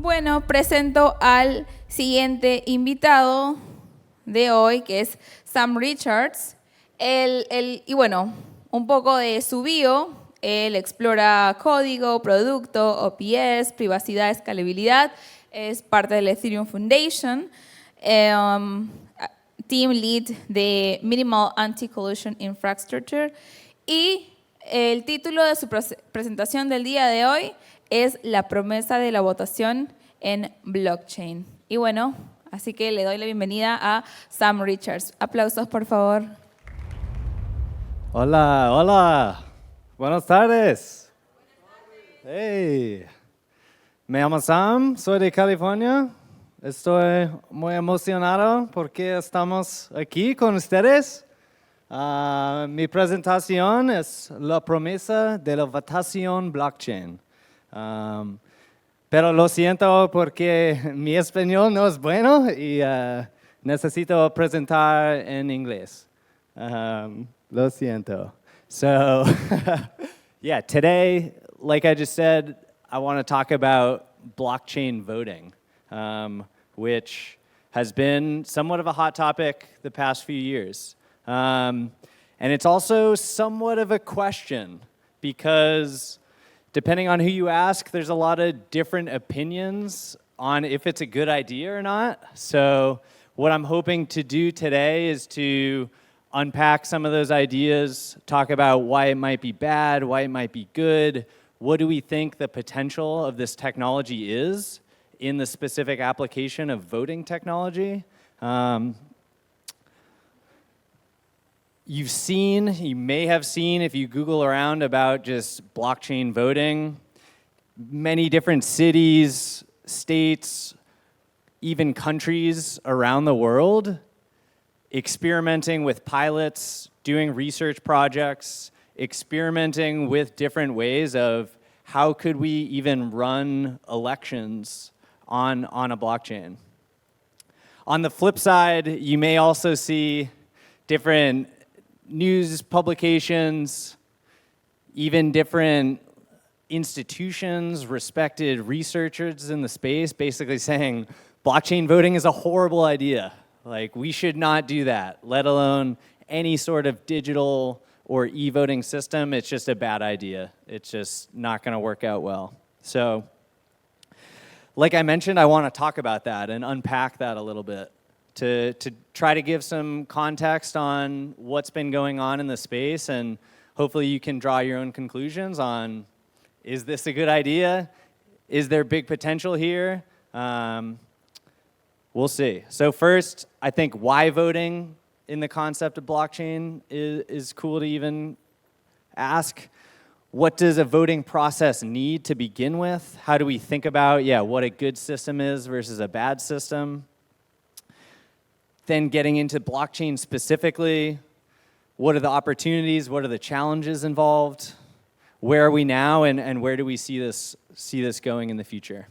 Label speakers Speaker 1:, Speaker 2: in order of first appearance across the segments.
Speaker 1: Bueno, presento al siguiente invitado de hoy, que es Sam Richards. Y bueno, un poco de su bio. Él explora código, producto, OPS, privacidad, escalabilidad. Es parte de la Ethereum Foundation. Team Lead de Minimal Anti-Collusion Infrastructure. Y el título de su presentación del día de hoy es La promesa de la votación en blockchain. Y bueno, así que le doy la bienvenida a Sam Richards. Aplausos, por favor.
Speaker 2: Hola, hola. Buenas tardes. Hey. Me llamo Sam, soy de California. Estoy muy emocionado porque estamos aquí con ustedes. Mi presentación es la promesa de la votación blockchain. Pero lo siento porque mi español no es bueno y necesito presentar en inglés. Lo siento. So, yeah, today, like I just said, I want to talk about blockchain voting, which has been somewhat of a hot topic the past few years. And it's also somewhat of a question because depending on who you ask, there's a lot of different opinions on if it's a good idea or not. So what I'm hoping to do today is to unpack some of those ideas, talk about why it might be bad, why it might be good, what do we think the potential of this technology is in the specific application of voting technology. You may have seen if you Google around about just blockchain voting, many different cities, states, even countries around the world experimenting with pilots, doing research projects, experimenting with different ways of how could we even run elections on a blockchain. On the flip side, you may also see different news publications, even different institutions, respected researchers in the space basically saying blockchain voting is a horrible idea. Like, we should not do that, let alone any sort of digital or e-voting system. It's just a bad idea. It's just not going to work out well. So, like I mentioned, I want to talk about that and unpack that a little bit to try to give some context on what's been going on in the space, and hopefully you can draw your own conclusions on, is this a good idea? Is there big potential here? We'll see. So first, I think why voting in the concept of blockchain is cool to even ask. What does a voting process need to begin with? How do we think about, what a good system is versus a bad system? Then getting into blockchain specifically, what are the opportunities? What are the challenges involved? Where are we now, and where do we see this going in the future?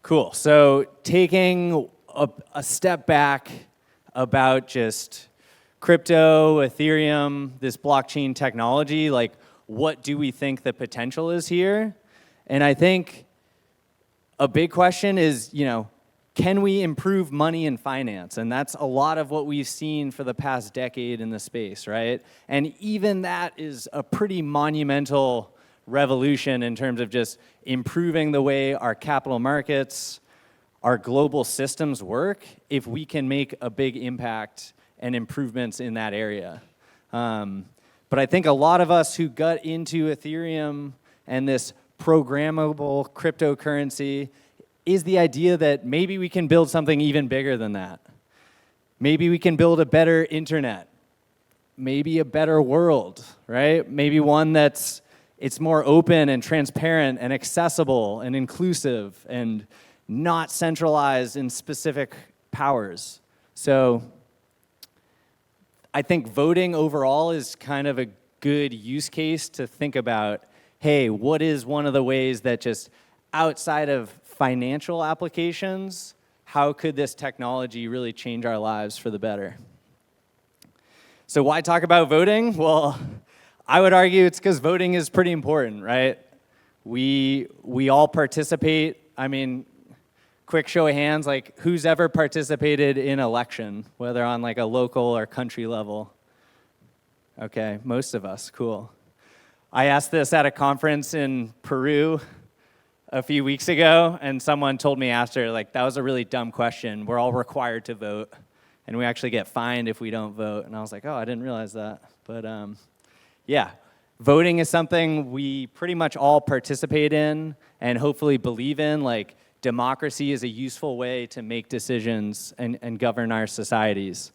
Speaker 2: Cool. So taking a step back about just crypto, Ethereum, this blockchain technology, like, what do we think the potential is here? And I think a big question is, can we improve money and finance? And that's a lot of what we've seen for the past decade in the space, right? And even that is a pretty monumental revolution in terms of just improving the way our capital markets, our global systems work, if we can make a big impact and improvements in that area. But I think a lot of us who got into Ethereum and this programmable cryptocurrency is the idea that maybe we can build something even bigger than that. Maybe we can build a better internet, maybe a better world, right? Maybe one it's more open and transparent and accessible and inclusive and not centralized in specific powers. So I think voting overall is kind of a good use case to think about, hey, what is one of the ways that just outside of financial applications, how could this technology really change our lives for the better? So why talk about voting? Well, I would argue it's because voting is pretty important, right? We all participate I mean, quick show of hands, like who's ever participated in election, whether on like a local or country level? Okay, most of us, cool. I asked this at a conference in Peru a few weeks ago, and someone told me after, like, that was a really dumb question. We're all required to vote, and we actually get fined if we don't vote. And I was like, oh, I didn't realize that. But yeah, voting is something we pretty much all participate in and hopefully believe in. Like, democracy is a useful way to make decisions and govern our societies.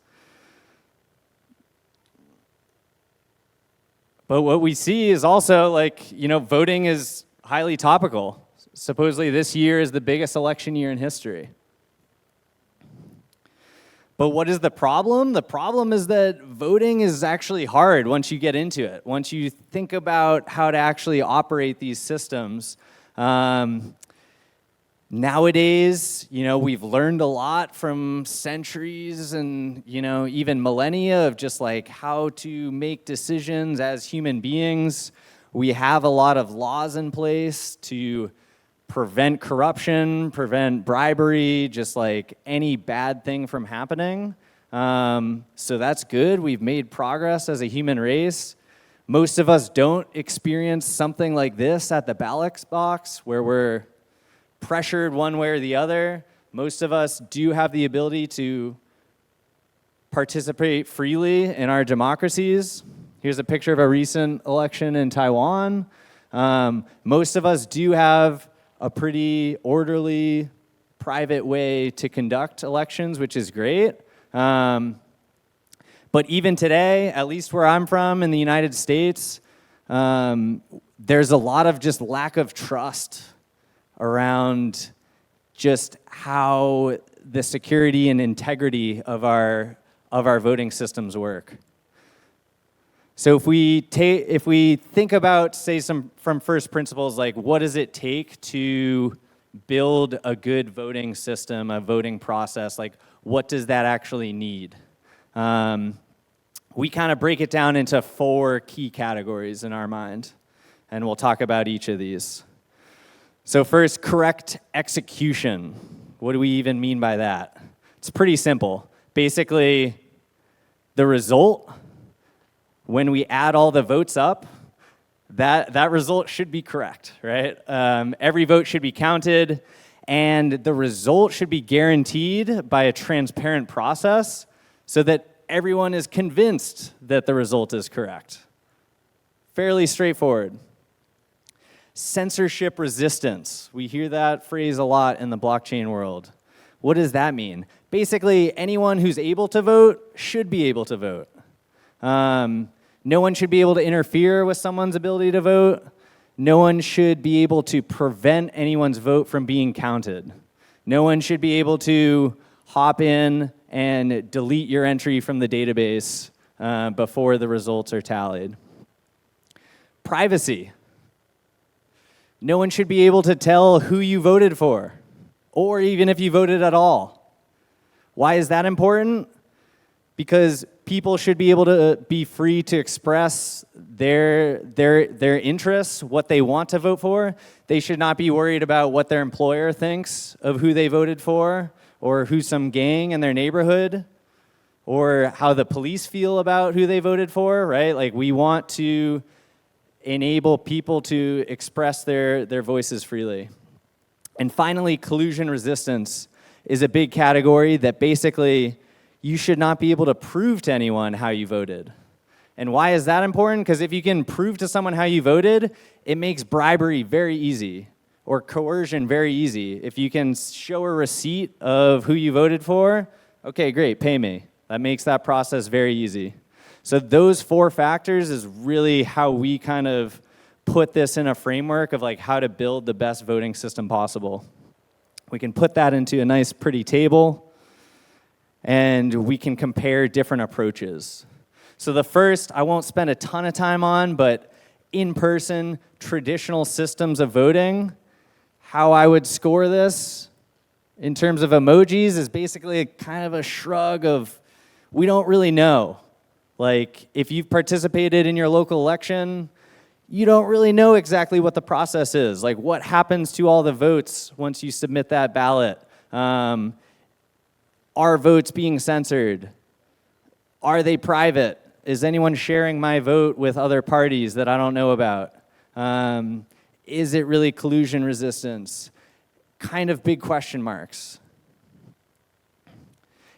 Speaker 2: But what we see is also, like, voting is highly topical. Supposedly this year is the biggest election year in history. But what is the problem? The problem is that voting is actually hard once you get into it. Once you think about how to actually operate these systems. Nowadays, we've learned a lot from centuries and, even millennia of just like how to make decisions as human beings. We have a lot of laws in place to prevent corruption, prevent bribery, just like any bad thing from happening. So that's good. We've made progress as a human race. Most of us don't experience something like this at the ballot box where we're pressured one way or the other. Most of us do have the ability to participate freely in our democracies. Here's a picture of a recent election in Taiwan. Most of us do have a pretty orderly, private way to conduct elections, which is great. But even today, at least where I'm from in the United States, there's a lot of just lack of trust around just how the security and integrity of our voting systems work. So if we think about, say, some from first principles, like what does it take to build a good voting system, a voting process, like what does that actually need? We kind of break it down into 4 key categories in our mind, and we'll talk about each of these. So first, correct execution. What do we even mean by that? It's pretty simple. Basically, the result, when we add all the votes up, that result should be correct, right? Every vote should be counted, and the result should be guaranteed by a transparent process so that everyone is convinced that the result is correct. Fairly straightforward. Censorship resistance. We hear that phrase a lot in the blockchain world. What does that mean? Basically, anyone who's able to vote should be able to vote. No one should be able to interfere with someone's ability to vote. No one should be able to prevent anyone's vote from being counted. No one should be able to hop in and delete your entry from the database before the results are tallied. Privacy. No one should be able to tell who you voted for, or even if you voted at all. Why is that important? Because people should be able to be free to express their interests, what they want to vote for. They should not be worried about what their employer thinks of who they voted for, or who some gang in their neighborhood, or how the police feel about who they voted for, right? Like, we want to enable people to express their voices freely. And finally, collusion resistance is a big category that basically you should not be able to prove to anyone how you voted. And why is that important? Because if you can prove to someone how you voted, it makes bribery very easy, or coercion very easy. If you can show a receipt of who you voted for, okay, great, pay me. That makes that process very easy. So those 4 factors is really how we kind of put this in a framework of like how to build the best voting system possible. We can put that into a nice pretty table, and we can compare different approaches. So the first, I won't spend a ton of time on, but in-person traditional systems of voting, how I would score this in terms of emojis is basically kind of a shrug of, we don't really know. Like, if you've participated in your local election, you don't really know exactly what the process is. Like, what happens to all the votes once you submit that ballot? Are votes being censored? Are they private? Is anyone sharing my vote with other parties that I don't know about? Is it really collusion resistance? Kind of big question marks.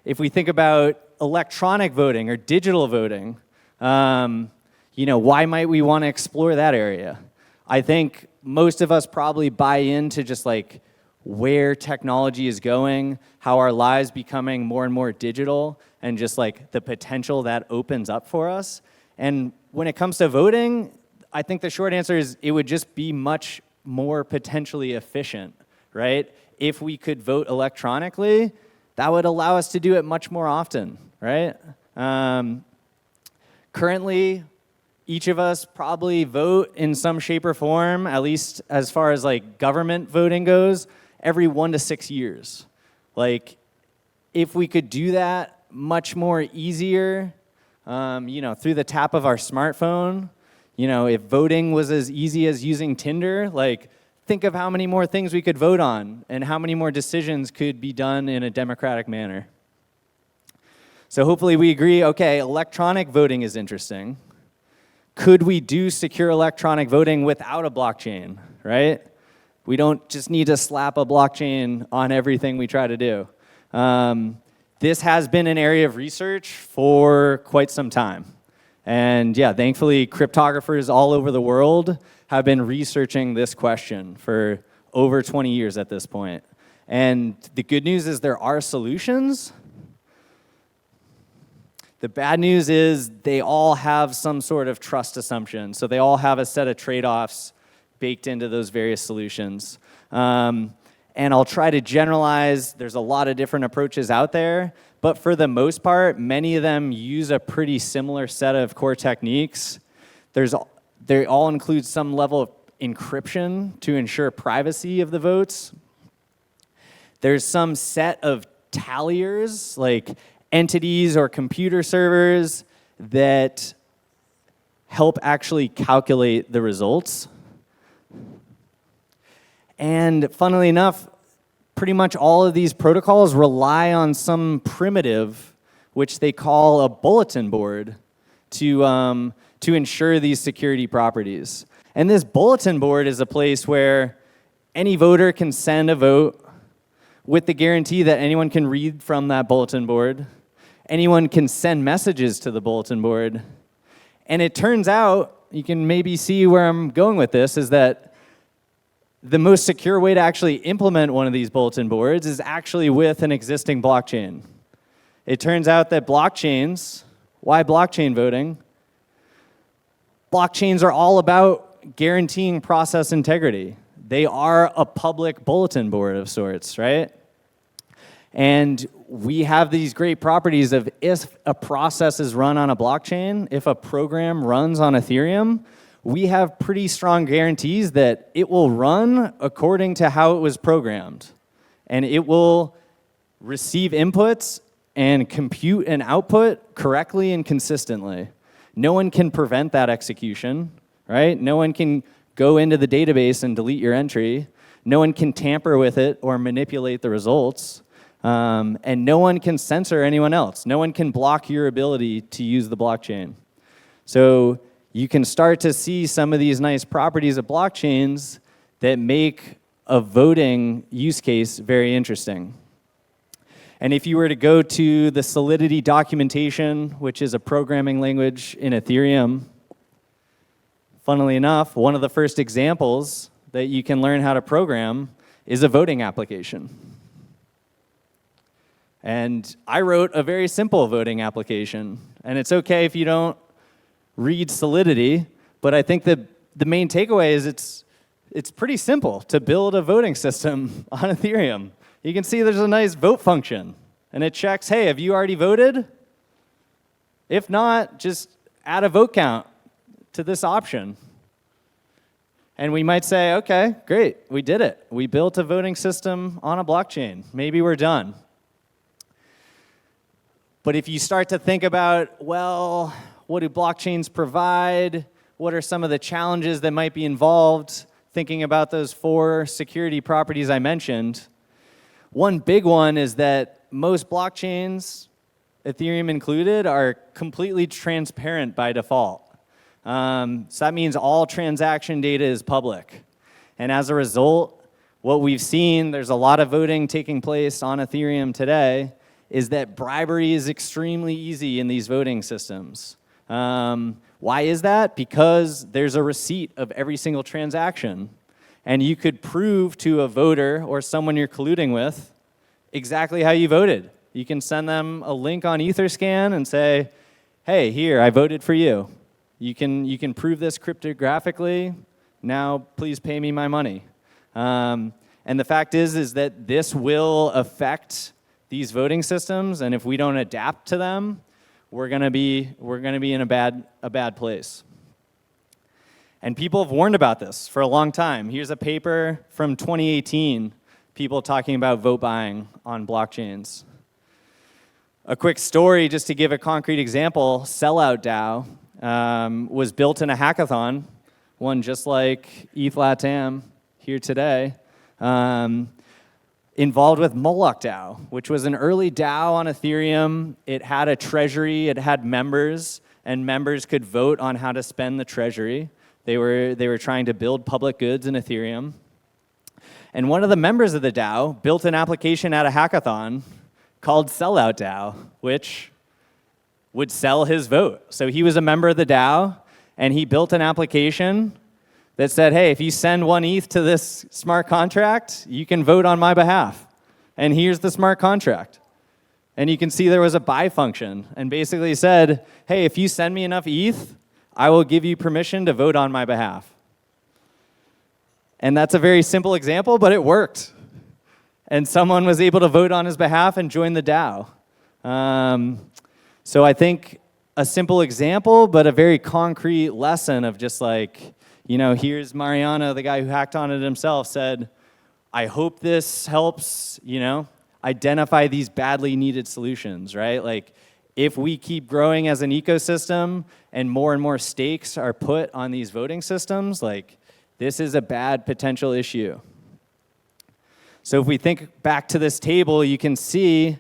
Speaker 2: If we think about electronic voting or digital voting, why might we want to explore that area? I think most of us probably buy into just like where technology is going, how our lives becoming more and more digital, and just like the potential that opens up for us. And when it comes to voting, I think the short answer is it would just be much more potentially efficient, right? If we could vote electronically, that would allow us to do it much more often, right? Currently, each of us probably vote in some shape or form, at least as far as like government voting goes, every 1 to 6 years. Like, if we could do that much more easier, through the tap of our smartphone, if voting was as easy as using Tinder, like, think of how many more things we could vote on and how many more decisions could be done in a democratic manner. So hopefully we agree, okay, electronic voting is interesting. Could we do secure electronic voting without a blockchain, right? We don't just need to slap a blockchain on everything we try to do. This has been an area of research for quite some time. And yeah, thankfully, cryptographers all over the world have been researching this question for over 20 years at this point. And the good news is there are solutions. The bad news is they all have some sort of trust assumption. So they all have a set of trade-offs baked into those various solutions. And I'll try to generalize. There's a lot of different approaches out there. But for the most part, many of them use a pretty similar set of core techniques. They all include some level of encryption to ensure privacy of the votes. There's some set of talliers, like entities or computer servers that help actually calculate the results. And funnily enough, pretty much all of these protocols rely on some primitive, which they call a bulletin board, to ensure these security properties. And this bulletin board is a place where any voter can send a vote with the guarantee that anyone can read from that bulletin board. Anyone can send messages to the bulletin board. And it turns out, you can maybe see where I'm going with this, is that the most secure way to actually implement one of these bulletin boards is actually with an existing blockchain. It turns out that blockchains, why blockchain voting? Blockchains are all about guaranteeing process integrity. They are a public bulletin board of sorts, right? And we have these great properties of if a process is run on a blockchain, if a program runs on Ethereum, we have pretty strong guarantees that it will run according to how it was programmed. And it will receive inputs and compute an output correctly and consistently. No one can prevent that execution, right? No one can go into the database and delete your entry. No one can tamper with it or manipulate the results. And no one can censor anyone else. No one can block your ability to use the blockchain. So you can start to see some of these nice properties of blockchains that make a voting use case very interesting. And if you were to go to the Solidity documentation, which is a programming language in Ethereum, funnily enough, one of the first examples that you can learn how to program is a voting application. And I wrote a very simple voting application. And it's okay if you don't read Solidity, but I think that the main takeaway is it's pretty simple to build a voting system on Ethereum. You can see there's a nice vote function, and it checks, hey, have you already voted? If not, just add a vote count to this option. And we might say, okay, great, we did it. We built a voting system on a blockchain. Maybe we're done. But if you start to think about, well, what do blockchains provide? what are some of the challenges that might be involved thinking about those 4 security properties I mentioned. One big one is that most blockchains, Ethereum included, are completely transparent by default. So that means all transaction data is public. And as a result, what we've seen, there's a lot of voting taking place on Ethereum today, is that bribery is extremely easy in these voting systems. Why is that? Because there's a receipt of every single transaction. And you could prove to a voter or someone you're colluding with exactly how you voted. You can send them a link on Etherscan and say, hey, here, I voted for you. You can prove this cryptographically. Now, please pay me my money. And the fact is that this will affect these voting systems, and if we don't adapt to them, we're gonna be in a bad place. And people have warned about this for a long time. Here's a paper from 2018, people talking about vote buying on blockchains. A quick story, just to give a concrete example, Sellout DAO was built in a hackathon, one just like ETH Latam here today, involved with Moloch DAO, which was an early DAO on Ethereum. It had a treasury, it had members, and members could vote on how to spend the treasury. They were trying to build public goods in Ethereum. And one of the members of the DAO built an application at a hackathon called Sellout DAO, which would sell his vote. So he was a member of the DAO, and he built an application that said, hey, if you send 1 ETH to this smart contract, you can vote on my behalf. And here's the smart contract. And you can see there was a buy function, and basically said, hey, if you send me enough ETH, I will give you permission to vote on my behalf. And that's a very simple example, but it worked. And someone was able to vote on his behalf and join the DAO. So I think a simple example, but a very concrete lesson of just like, here's Mariano, the guy who hacked on it himself, said, I hope this helps, identify these badly needed solutions, right? Like, if we keep growing as an ecosystem and more stakes are put on these voting systems, like, this is a bad potential issue. So if we think back to this table, you can see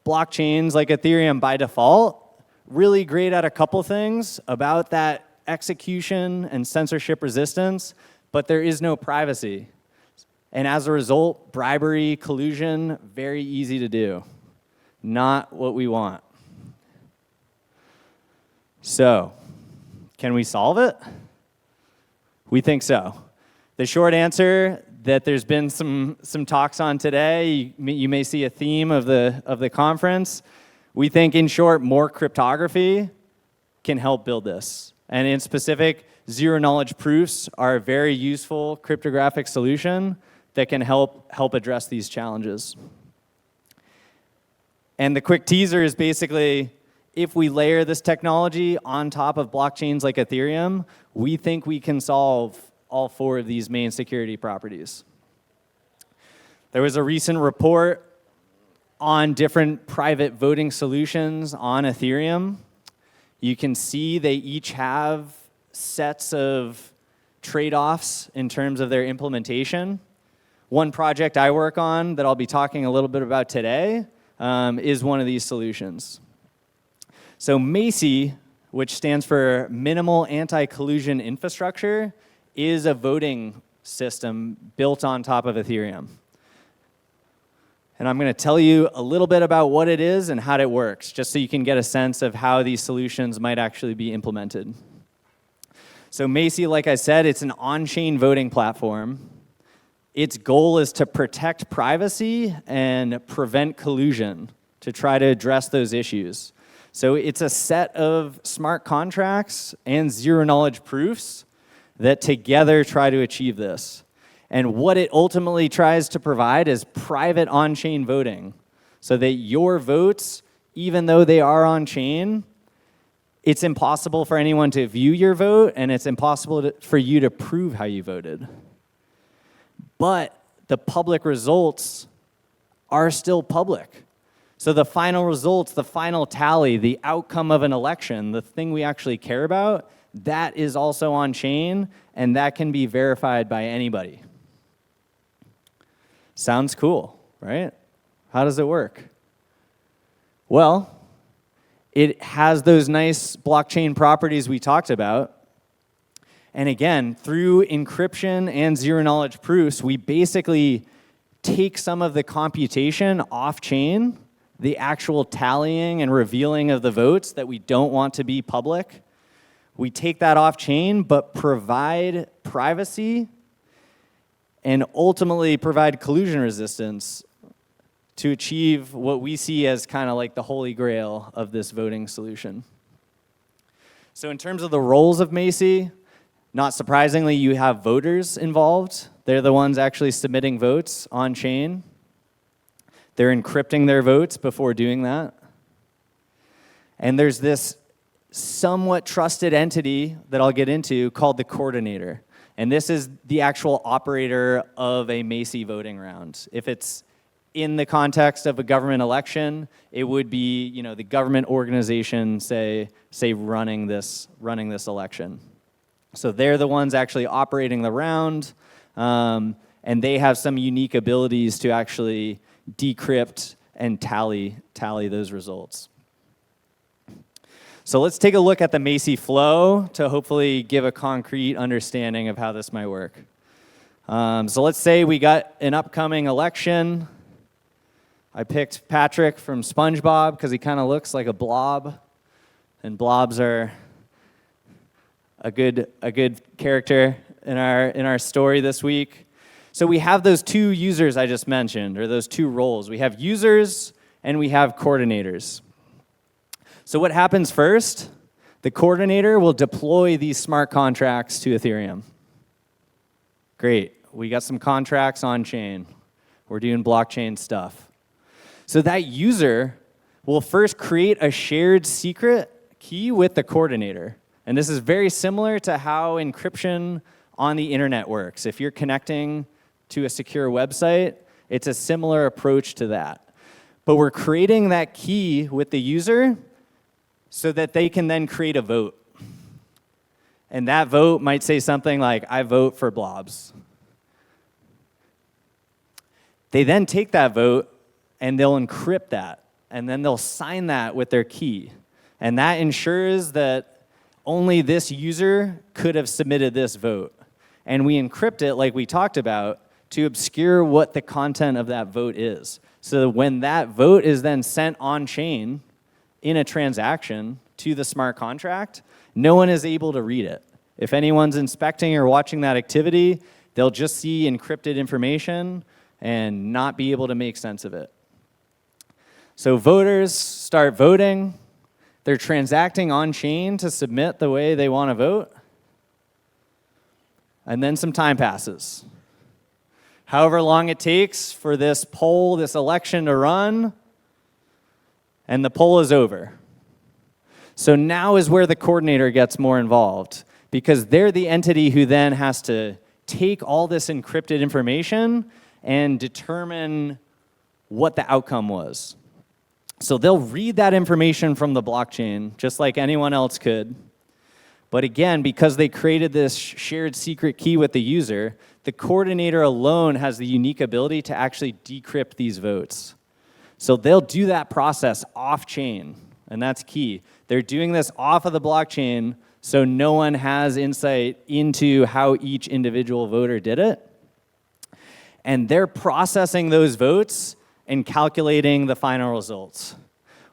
Speaker 2: blockchains like Ethereum by default, really great at a couple things about that execution and censorship resistance, but there is no privacy. And as a result, bribery, collusion, very easy to do. Not what we want. So, can we solve it? We think so. The short answer that there's been some talks on today, you may see a theme of the conference. We think, in short, more cryptography can help build this. And in specific, zero-knowledge proofs are a very useful cryptographic solution that can help address these challenges. And the quick teaser is basically, if we layer this technology on top of blockchains like Ethereum, we think we can solve all 4 of these main security properties. There was a recent report on different private voting solutions on Ethereum. You can see they each have sets of trade-offs in terms of their implementation. One project I work on that I'll be talking a little bit about today is one of these solutions. So MACI, which stands for Minimal Anti-Collusion Infrastructure, is a voting system built on top of Ethereum. And I'm going to tell you a little bit about what it is and how it works, just so you can get a sense of how these solutions might actually be implemented. So MACI, like I said, it's an on-chain voting platform. Its goal is to protect privacy and prevent collusion, to try to address those issues. So it's a set of smart contracts and zero-knowledge proofs that together try to achieve this. And what it ultimately tries to provide is private on-chain voting, so that your votes, even though they are on-chain, it's impossible for anyone to view your vote, and it's impossible for you to prove how you voted. But the public results are still public. So the final results, the final tally, the outcome of an election, the thing we actually care about, that is also on chain, and that can be verified by anybody. Sounds cool, right? How does it work? Well, it has those nice blockchain properties we talked about. And again, through encryption and zero-knowledge proofs, we basically take some of the computation off-chain, the actual tallying and revealing of the votes that we don't want to be public. We take that off-chain, but provide privacy and ultimately provide collusion resistance to achieve what we see as kind of like the holy grail of this voting solution. So in terms of the roles of Macy, not surprisingly, you have voters involved. They're the ones actually submitting votes on chain. They're encrypting their votes before doing that. And there's this somewhat trusted entity that I'll get into called the coordinator. And this is the actual operator of a Macy voting round. If it's in the context of a government election, it would be, the government organization, say running this election. So they're the ones actually operating the round, and they have some unique abilities to actually decrypt and tally those results. So let's take a look at the Macy flow to hopefully give a concrete understanding of how this might work. So let's say we got an upcoming election. I picked Patrick from SpongeBob because he kind of looks like a blob, and blobs are a good character in our story this week. So we have those two users I just mentioned, or those two roles. We have users and we have coordinators. So what happens first? The coordinator will deploy these smart contracts to Ethereum. Great, we got some contracts on chain. We're doing blockchain stuff. So that user will first create a shared secret key with the coordinator. And this is very similar to how encryption on the internet works. If you're connecting to a secure website, it's a similar approach to that. But we're creating that key with the user so that they can then create a vote. And that vote might say something like, I vote for blobs. They then take that vote and they'll encrypt that. And then they'll sign that with their key. And that ensures that only this user could have submitted this vote. And we encrypt it, like we talked about, to obscure what the content of that vote is. So that when that vote is then sent on-chain in a transaction to the smart contract, no one is able to read it. If anyone's inspecting or watching that activity, they'll just see encrypted information and not be able to make sense of it. So voters start voting. They're transacting on-chain to submit the way they want to vote. And then some time passes. However long it takes for this poll, this election to run, and the poll is over. So now is where the coordinator gets more involved, because they're the entity who then has to take all this encrypted information and determine what the outcome was. So they'll read that information from the blockchain, just like anyone else could. But again, because they created this shared secret key with the user, the coordinator alone has the unique ability to actually decrypt these votes. So they'll do that process off-chain, and that's key. They're doing this off of the blockchain, so no one has insight into how each individual voter did it. And they're processing those votes and calculating the final results.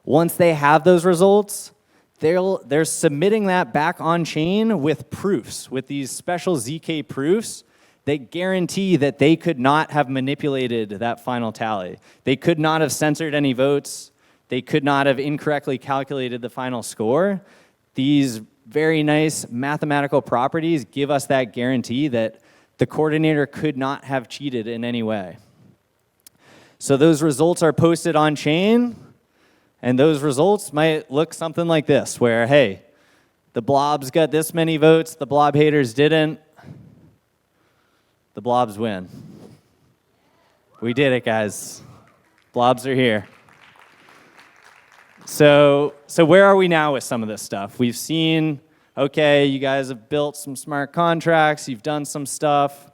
Speaker 2: Once they have those results, they're submitting that back on chain with proofs, with these special ZK proofs that guarantee that they could not have manipulated that final tally. They could not have censored any votes. They could not have incorrectly calculated the final score. These very nice mathematical properties give us that guarantee that the coordinator could not have cheated in any way. So those results are posted on chain, and those results might look something like this, where, hey, the blobs got this many votes, the blob haters didn't. The blobs win. We did it, guys. Blobs are here. So where are we now with some of this stuff? We've seen, okay, you guys have built some smart contracts, you've done some stuff.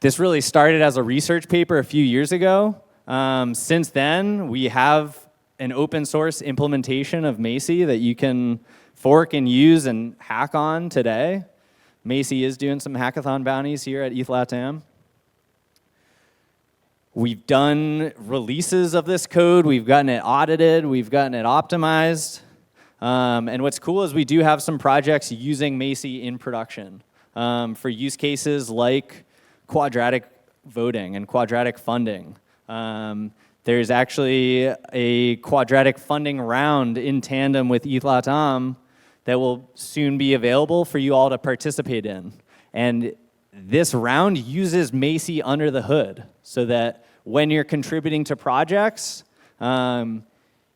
Speaker 2: This really started as a research paper a few years ago. Since then, we have an open source implementation of Macy that you can fork and use and hack on today. Macy is doing some hackathon bounties here at ETH LATAM. We've done releases of this code, we've gotten it audited, we've gotten it optimized. And what's cool is we do have some projects using Macy in production for use cases like quadratic voting and quadratic funding. There's actually a quadratic funding round in tandem with ETH LATAM that will soon be available for you all to participate in. And this round uses Macy under the hood so that when you're contributing to projects,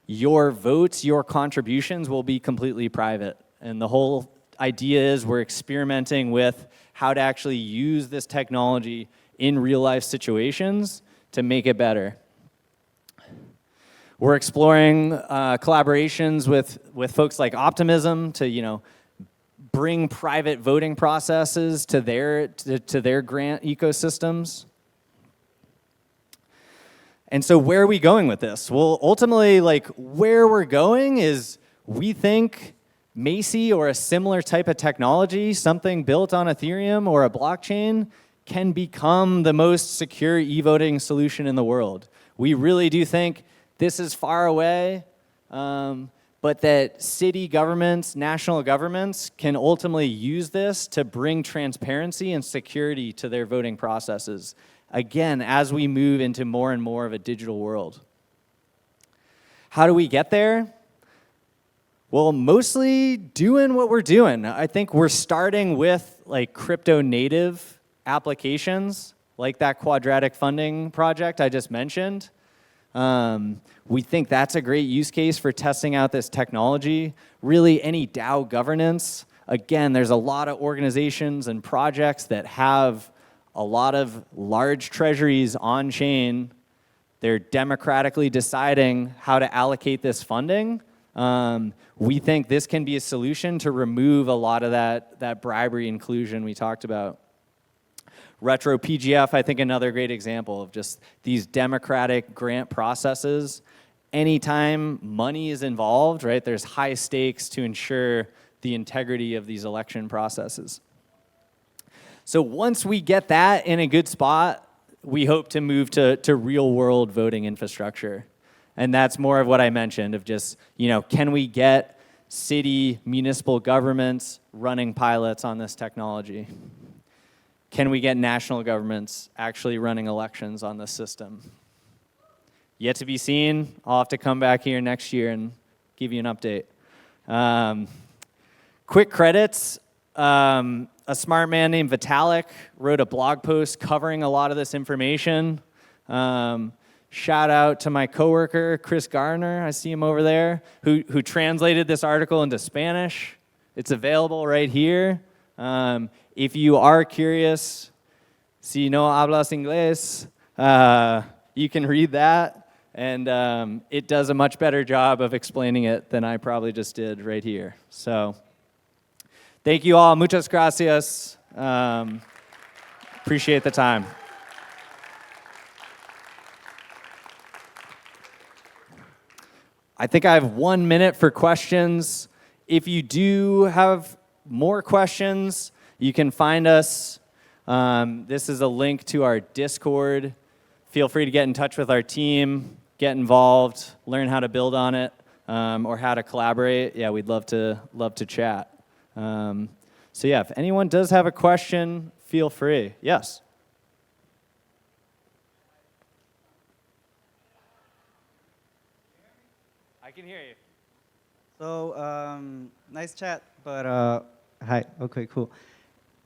Speaker 2: your votes, your contributions will be completely private. And the whole idea is we're experimenting with how to actually use this technology in real life situations to make it better. We're exploring collaborations with folks like Optimism to, bring private voting processes to their grant ecosystems. And so where are we going with this? Well, ultimately, where we're going is we think Macy or a similar type of technology, something built on Ethereum or a blockchain, can become the most secure e-voting solution in the world. We really do think this is far away, but that city governments, national governments can ultimately use this to bring transparency and security to their voting processes. Again, as we move into more and more of a digital world. How do we get there? Well, mostly doing what we're doing. I think we're starting with crypto native applications like that quadratic funding project I just mentioned. We think that's a great use case for testing out this technology. Really, any DAO governance. Again, there's a lot of organizations and projects that have a lot of large treasuries on chain. They're democratically deciding how to allocate this funding. We think this can be a solution to remove a lot of that bribery inclusion we talked about. Retro PGF, I think another great example of just these democratic grant processes. Anytime money is involved, right, there's high stakes to ensure the integrity of these election processes. So once we get that in a good spot, we hope to move to real world voting infrastructure. And that's more of what I mentioned of just, can we get city, municipal governments running pilots on this technology? Can we get national governments actually running elections on this system? Yet to be seen. I'll have to come back here next year and give you an update. Quick credits. A smart man named Vitalik wrote a blog post covering a lot of this information. Shout out to my coworker, Chris Gardner, I see him over there, who translated this article into Spanish. It's available right here. If you are curious, si no hablas inglés, you can read that. And it does a much better job of explaining it than I probably just did right here. So thank you all. Muchas gracias. Appreciate the time. I think I have 1 minute for questions. If you do have more questions, you can find us. This is a link to our Discord. Feel free to get in touch with our team, get involved, learn how to build on it, or how to collaborate. Yeah, we'd love to chat. So yeah, if anyone does have a question, feel free. Yes? I can hear you.
Speaker 3: So, nice chat, but hi, okay, cool.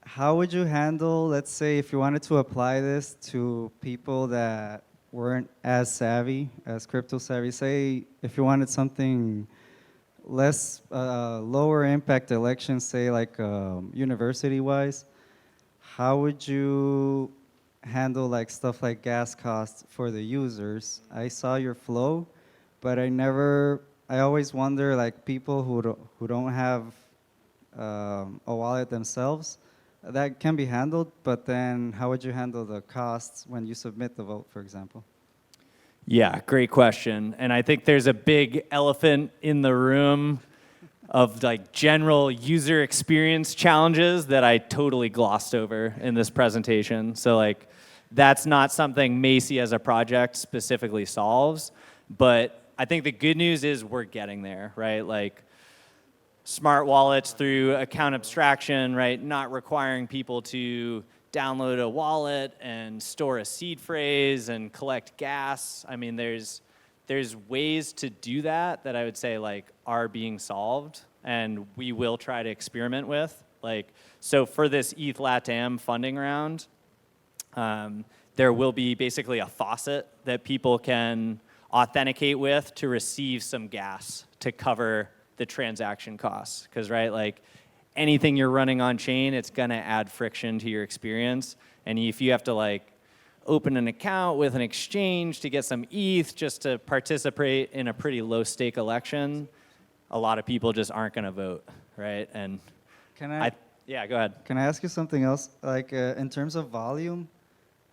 Speaker 3: How would you handle, let's say, if you wanted to apply this to people that weren't as savvy, as crypto savvy? Say, if you wanted something less, lower impact elections, say like university-wise, how would you handle like stuff like gas costs for the users? I saw your flow, but I always wonder, like, people who don't have a wallet themselves, that can be handled, but then how would you handle the costs when you submit the vote, for example?
Speaker 2: Yeah, great question. And I think there's a big elephant in the room of like general user experience challenges that I totally glossed over in this presentation. So like that's not something Macy as a project specifically solves, but I think the good news is we're getting there, right? Like smart wallets through account abstraction, right? Not requiring people to download a wallet and store a seed phrase and collect gas. I mean, there's ways to do that I would say like are being solved and we will try to experiment with. Like, so for this ETH LATAM funding round, there will be basically a faucet that people can authenticate with to receive some gas to cover the transaction costs. Because, right, like anything you're running on chain, it's gonna add friction to your experience. And if you have to like open an account with an exchange to get some ETH just to participate in a pretty low stake election, a lot of people just aren't gonna vote, right? And yeah, go ahead.
Speaker 3: Can I ask you something else? Like in terms of volume,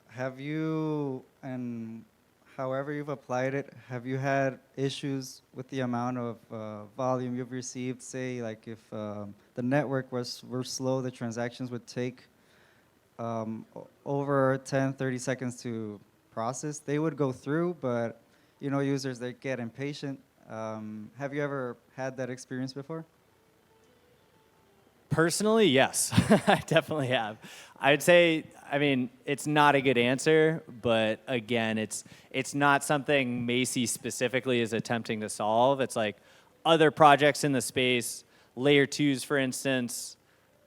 Speaker 3: have you, and however you've applied it, have you had issues with the amount of volume you've received? Say, like if the network were slow, the transactions would take over 10, 30 seconds to process. They would go through, but you know, users, they get impatient. Have you ever had that experience before?
Speaker 2: Personally, yes, I definitely have. I'd say, I mean, it's not a good answer, but again, it's not something Macy specifically is attempting to solve. It's like other projects in the space, layer 2s, for instance,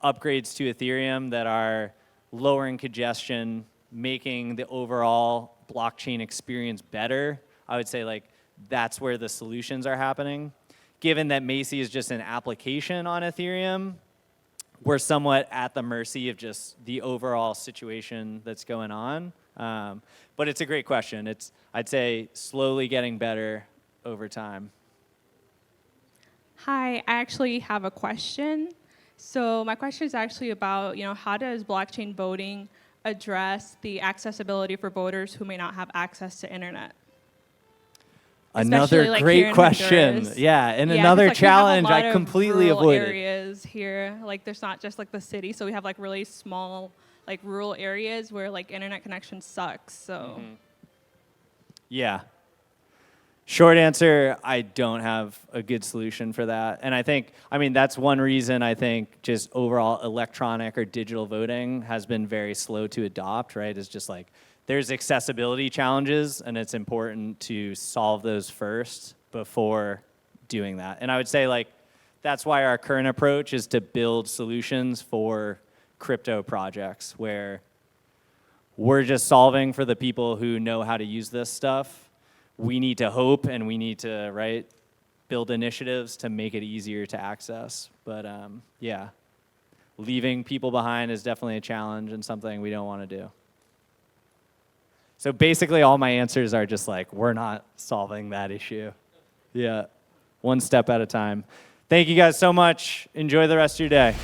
Speaker 2: upgrades to Ethereum that are lowering congestion, making the overall blockchain experience better. I would say like that's where the solutions are happening. Given that Macy is just an application on Ethereum, we're somewhat at the mercy of just the overall situation that's going on. But it's a great question. It's, I'd say, slowly getting better over time.
Speaker 4: Hi, I actually have a question. So my question is actually about, you know, how does blockchain voting address the accessibility for voters who may not have access to internet?
Speaker 2: Another
Speaker 4: like
Speaker 2: great question.
Speaker 4: Honduras.
Speaker 2: Yeah, and
Speaker 4: Yeah, 'cause,
Speaker 2: another
Speaker 4: like, we have a
Speaker 2: challenge
Speaker 4: lot
Speaker 2: I
Speaker 4: of
Speaker 2: completely
Speaker 4: rural
Speaker 2: avoided.
Speaker 4: areas here, like there's not just like the city, so we have like really small, like rural areas where like internet connection sucks. So.
Speaker 2: Mm-hmm. Yeah. Short answer, I don't have a good solution for that. And I think, I mean, that's one reason I think just overall electronic or digital voting has been very slow to adopt, right? It's just like, there's accessibility challenges, and it's important to solve those first before doing that. And I would say, like, that's why our current approach is to build solutions for crypto projects, where we're just solving for the people who know how to use this stuff. We need to hope, and we need to, right, build initiatives to make it easier to access. But yeah, leaving people behind is definitely a challenge and something we don't want to do. So basically all my answers are just like, we're not solving that issue. Yeah, one step at a time. Thank you guys so much. Enjoy the rest of your day.